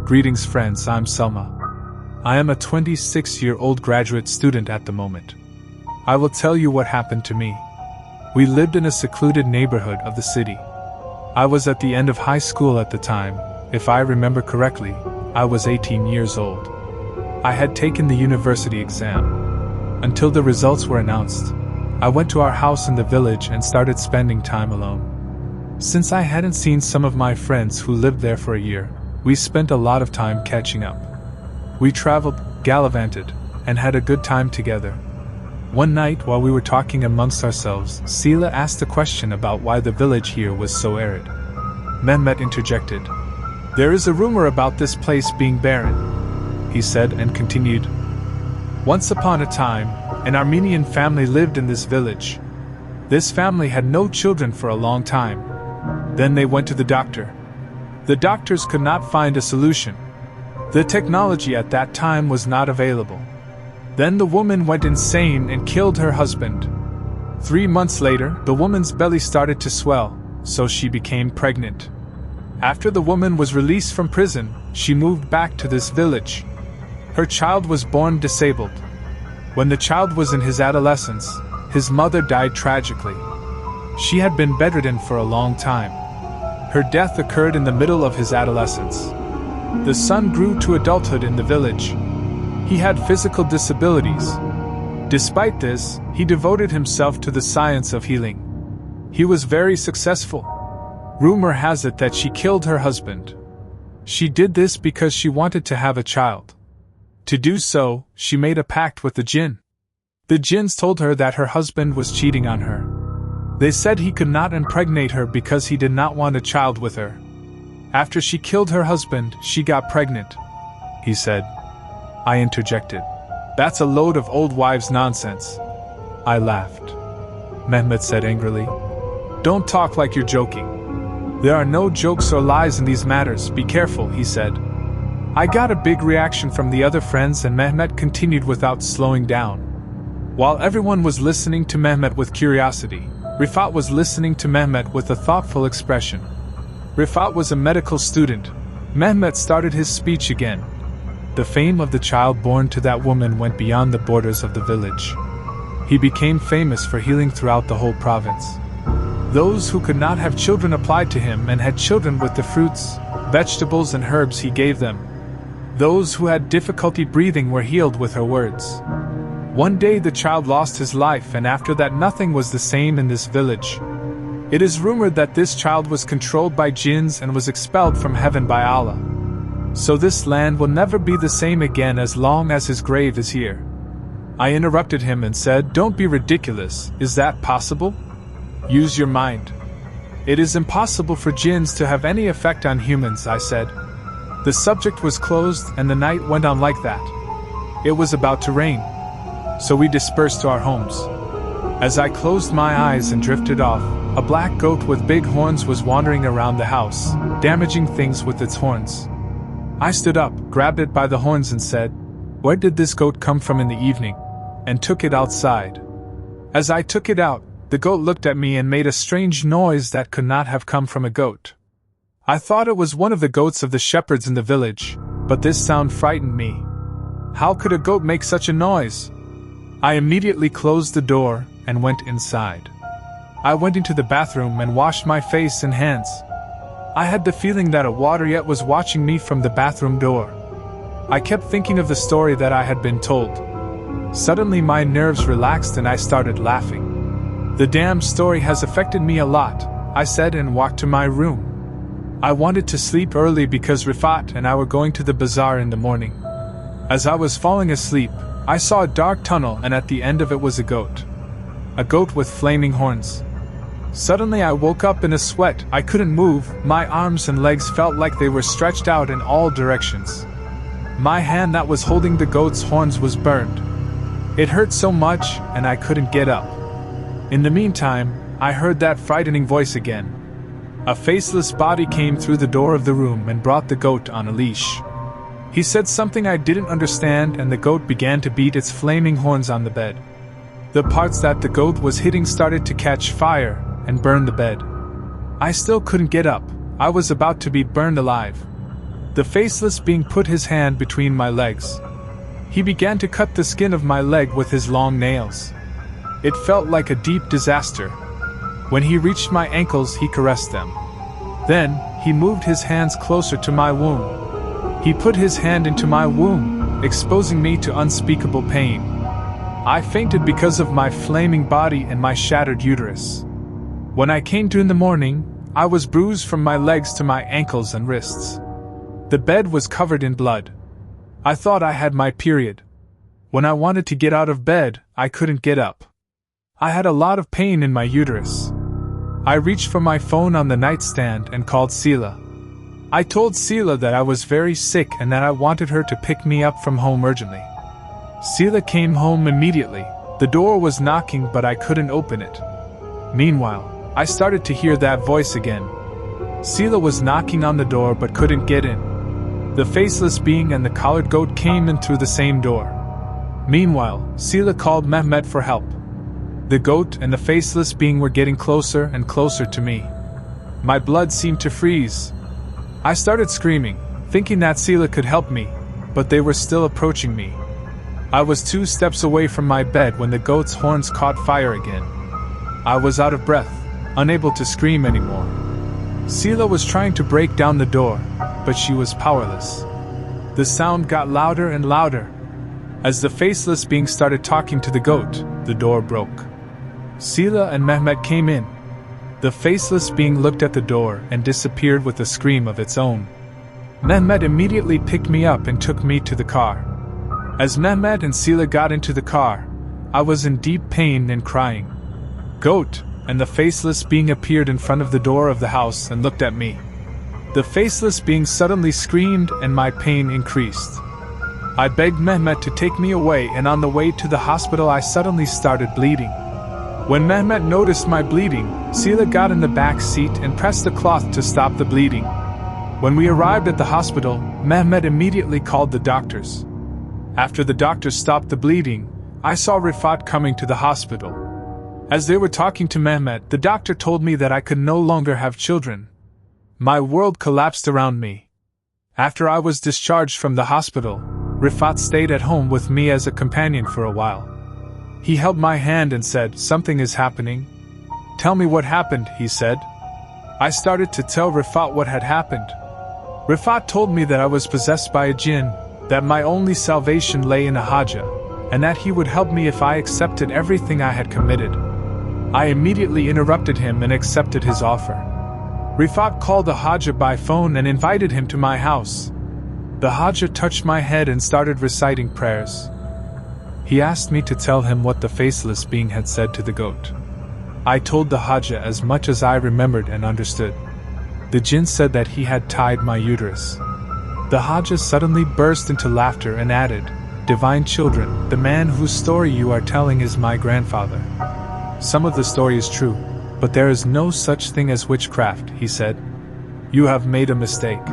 Greetings friends, I'm Selma. I am a 26-year-old graduate student at the moment. I will tell you what happened to me. We lived in a secluded neighborhood of the city. I was at the end of high school at the time. If I remember correctly, I was 18 years old. I had taken the university exam. Until the results were announced, I went to our house in the village and started spending time alone. Since I hadn't seen some of my friends who lived there for a year, we spent a lot of time catching up. We traveled, gallivanted, and had a good time together. One night while we were talking amongst ourselves, Sila asked a question about why the village here was so arid. Mehmet interjected. "There is a rumor about this place being barren," he said and continued. "Once upon a time, an Armenian family lived in this village. This family had no children for a long time. Then they went to the doctor. The doctors could not find a solution. The technology at that time was not available. Then the woman went insane and killed her husband. 3 months later, the woman's belly started to swell, so she became pregnant. After the woman was released from prison, she moved back to this village. Her child was born disabled. When the child was in his adolescence, his mother died tragically. She had been bedridden for a long time. Her death occurred in the middle of his adolescence. The son grew to adulthood in the village. He had physical disabilities. Despite this, he devoted himself to the science of healing. He was very successful. Rumor has it that she killed her husband. She did this because she wanted to have a child. To do so, she made a pact with the Jinn. The Jinns told her that her husband was cheating on her. They said he could not impregnate her because he did not want a child with her. After she killed her husband, she got pregnant," he said. I interjected. "That's a load of old wives' nonsense." I laughed. Mehmet said angrily. "Don't talk like you're joking. There are no jokes or lies in these matters, be careful," he said. I got a big reaction from the other friends and Mehmet continued without slowing down. While everyone was listening to Mehmet with curiosity, Rifat was listening to Mehmet with a thoughtful expression. Rifat was a medical student. Mehmet started his speech again. The fame of the child born to that woman went beyond the borders of the village. He became famous for healing throughout the whole province. Those who could not have children applied to him and had children with the fruits, vegetables and herbs he gave them. Those who had difficulty breathing were healed with her words. One day the child lost his life and after that nothing was the same in this village. It is rumored that this child was controlled by jinns and was expelled from heaven by Allah. So this land will never be the same again as long as his grave is here. I interrupted him and said, "Don't be ridiculous, is that possible? Use your mind. It is impossible for jinns to have any effect on humans," I said. The subject was closed and the night went on like that. It was about to rain. So we dispersed to our homes. As I closed my eyes and drifted off, a black goat with big horns was wandering around the house, damaging things with its horns. I stood up, grabbed it by the horns and said, "Where did this goat come from in the evening?" and took it outside. As I took it out, the goat looked at me and made a strange noise that could not have come from a goat. I thought it was one of the goats of the shepherds in the village, but this sound frightened me. How could a goat make such a noise? I immediately closed the door and went inside. I went into the bathroom and washed my face and hands. I had the feeling that a water jet was watching me from the bathroom door. I kept thinking of the story that I had been told. Suddenly my nerves relaxed and I started laughing. "The damn story has affected me a lot," I said and walked to my room. I wanted to sleep early because Rifat and I were going to the bazaar in the morning. As I was falling asleep, I saw a dark tunnel and at the end of it was a goat. A goat with flaming horns. Suddenly I woke up in a sweat. I couldn't move, my arms and legs felt like they were stretched out in all directions. My hand that was holding the goat's horns was burned. It hurt so much and I couldn't get up. In the meantime, I heard that frightening voice again. A faceless body came through the door of the room and brought the goat on a leash. He said something I didn't understand and the goat began to beat its flaming horns on the bed. The parts that the goat was hitting started to catch fire and burn the bed. I still couldn't get up. I was about to be burned alive. The faceless being put his hand between my legs. He began to cut the skin of my leg with his long nails. It felt like a deep disaster. When he reached my ankles, he caressed them. Then, he moved his hands closer to my womb. He put his hand into my womb, exposing me to unspeakable pain. I fainted because of my flaming body and my shattered uterus. When I came to in the morning, I was bruised from my legs to my ankles and wrists. The bed was covered in blood. I thought I had my period. When I wanted to get out of bed, I couldn't get up. I had a lot of pain in my uterus. I reached for my phone on the nightstand and called Sela. I told Sela that I was very sick and that I wanted her to pick me up from home urgently. Sela came home immediately. The door was knocking, but I couldn't open it. Meanwhile, I started to hear that voice again. Sela was knocking on the door but couldn't get in. The faceless being and the collared goat came in through the same door. Meanwhile, Sela called Mehmet for help. The goat and the faceless being were getting closer and closer to me. My blood seemed to freeze. I started screaming, thinking that Sela could help me, but they were still approaching me. I was 2 steps away from my bed when the goat's horns caught fire again. I was out of breath, unable to scream anymore. Sela was trying to break down the door, but she was powerless. The sound got louder and louder. As the faceless being started talking to the goat, the door broke. Sela and Mehmet came in. The faceless being looked at the door and disappeared with a scream of its own. Mehmet immediately picked me up and took me to the car. As Mehmet and Sela got into the car, I was in deep pain and crying. Goat and the faceless being appeared in front of the door of the house and looked at me. The faceless being suddenly screamed and my pain increased. I begged Mehmet to take me away, and on the way to the hospital I suddenly started bleeding. When Mehmet noticed my bleeding, Sela got in the back seat and pressed the cloth to stop the bleeding. When we arrived at the hospital, Mehmet immediately called the doctors. After the doctors stopped the bleeding, I saw Rifat coming to the hospital. As they were talking to Mehmet, the doctor told me that I could no longer have children. My world collapsed around me. After I was discharged from the hospital, Rifat stayed at home with me as a companion for a while. He held my hand and said, "Something is happening." "Tell me what happened," he said. I started to tell Rifat what had happened. Rifat told me that I was possessed by a jinn, that my only salvation lay in a Haja, and that he would help me if I accepted everything I had committed. I immediately interrupted him and accepted his offer. Rifat called the Haja by phone and invited him to my house. The Haja touched my head and started reciting prayers. He asked me to tell him what the faceless being had said to the goat. I told the Haja as much as I remembered and understood. The jinn said that he had tied my uterus. The Haja suddenly burst into laughter and added, "Divine children, the man whose story you are telling is my grandfather. Some of the story is true, but there is no such thing as witchcraft," he said. "You have made a mistake.